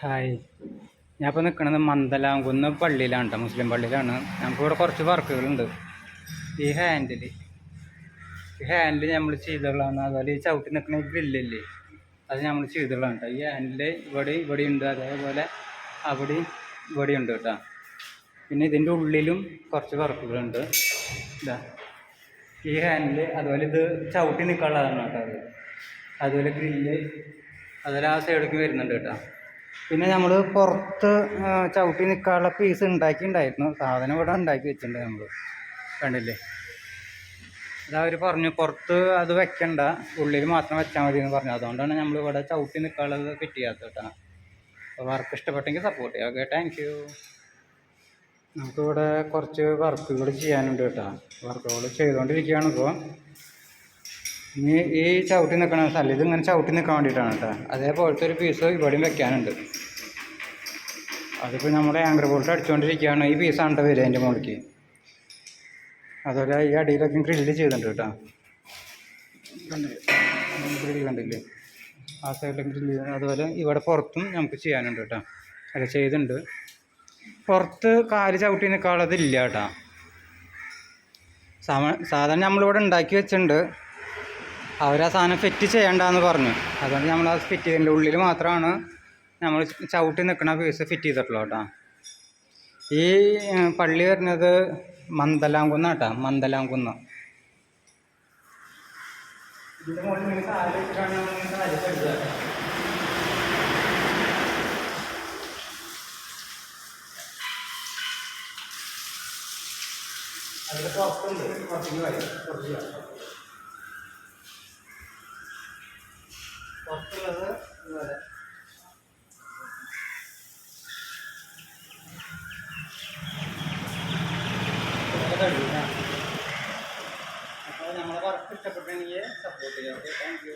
Hi. ഞാനിപ്പോൾ നിൽക്കുന്നത് മന്ദലാംകുന്ന് പള്ളിയിലാണ് കേട്ടോ, മുസ്ലിം പള്ളിയിലാണ്. നമുക്കിവിടെ കുറച്ച് വർക്കുകളുണ്ട്. ഈ ഹാൻഡിൽ നമ്മൾ ചെയ്തുള്ളതാണ്. അതുപോലെ ഈ ചവിട്ടി നിൽക്കുന്ന ഈ ഗ്രില്ലില്ലേ, അത് നമ്മൾ ചെയ്തുള്ളതാണ് കേട്ടോ. ഈ ഹാൻഡിൽ ഇവിടെ ഉണ്ട്, അതേപോലെ ഇവിടെ ഉണ്ട് കേട്ടോ. പിന്നെ ഇതിൻ്റെ ഉള്ളിലും കുറച്ച് വർക്കുകളുണ്ട്. ഇതാ ഈ ഹാൻഡിൽ, അതുപോലെ ഇത് ചവിട്ടി നിൽക്കാനുള്ളതാണ് കേട്ടോ. അതുപോലെ ഗ്രില്ല്, അതുപോലെ ആ സൈഡിലേക്ക് വരുന്നുണ്ട് കേട്ടോ. പിന്നെ നമ്മൾ പുറത്ത് ചവിട്ടി നിൽക്കാനുള്ള പീസ് ഉണ്ടാക്കിയിട്ടുണ്ടായിരുന്നു. സാധനം ഇവിടെ ഉണ്ടാക്കി വെച്ചിട്ടുണ്ട് നമ്മൾ, കണ്ടില്ലേ. അതവർ പറഞ്ഞു പുറത്ത് അത് വെക്കണ്ട, ഉള്ളിൽ മാത്രം വെച്ചാൽ മതി എന്ന് പറഞ്ഞു. അതുകൊണ്ടാണ് നമ്മൾ ഇവിടെ ചവിട്ടി നിൽക്കാനുള്ളത് ഫിറ്റ് ചെയ്യാത്തത് കേട്ടോ. അപ്പോൾ വർക്ക് ഇഷ്ടപ്പെട്ടെങ്കിൽ സപ്പോർട്ട് ചെയ്യാം. Okay, thank you. നമുക്കിവിടെ കുറച്ച് വർക്കുകൾ ചെയ്യാനുണ്ട് കേട്ടോ. വർക്കുകൾ ചെയ്തുകൊണ്ടിരിക്കുകയാണ് ഇപ്പോൾ. ഇനി ഈ ചവിട്ടി നിൽക്കണ സ്ഥലം ഇതിങ്ങനെ ചവിട്ടി നിൽക്കാൻ വേണ്ടിയിട്ടാണ് കേട്ടോ. അതേപോലത്തെ ഒരു പീസ് ഇവിടെയും വെക്കാനുണ്ട്. അതിപ്പോൾ നമ്മൾ ആങ്കർ ബോൾട്ട് അടിച്ചുകൊണ്ടിരിക്കുകയാണ്. ഈ പീസാണ് കേട്ടോ വരിക അതിൻ്റെ മുകളിലേക്ക്. അതുപോലെ ഈ അടിയിലൊക്കെ ഗ്രില്ല് ചെയ്തിട്ടുണ്ട് കേട്ടോ. ഗ്രില്ല് കണ്ടില്ലേ, ആ സൈഡിലൊക്കെ ഗ്രില്ല് ചെയ്ത്. അതുപോലെ ഇവിടെ പുറത്തും നമുക്ക് ചെയ്യാനുണ്ട് കേട്ടോ. അല്ല, ചെയ്തിട്ടുണ്ട്. പുറത്ത് കാല് ചവിട്ടി നിൽക്കാനുള്ളതില്ല കേട്ടോ. സാധാരണ നമ്മളിവിടെ ഉണ്ടാക്കി വെച്ചിട്ടുണ്ട്. അവരാ സാധനം ഫിറ്റ് ചെയ്യണ്ടെന്ന് പറഞ്ഞു. അതുകൊണ്ട് നമ്മൾ അത് ഫിറ്റ് ചെയ്തതിൻ്റെ ഉള്ളിൽ മാത്രമാണ് നമ്മൾ ചവിട്ടി നിൽക്കുന്ന പീസ് ഫിറ്റ് ചെയ്തിട്ടുള്ളൂ കേട്ടോ. ഈ പള്ളി വരുന്നത് മന്ദലാംകുന്ന് കേട്ടോ, മന്ദലാംകുന്ന്. ഇതിൻ്റെ മുകളിൽ നിങ്ങൾ കാല് വെച്ചിട്ടാണ് കാല് കഴുകുക. അതിൽ പുറത്തുണ്ട്, പുറത്തേക്ക് വരും, കുറച്ച് പുറത്തുള്ളത് ഇതുപോലെ. അപ്പോൾ നമ്മളെ വർക്ക് ഇഷ്ടപ്പെട്ടെങ്കിൽ സപ്പോർട്ട് ചെയ്യാം. Okay, thank you.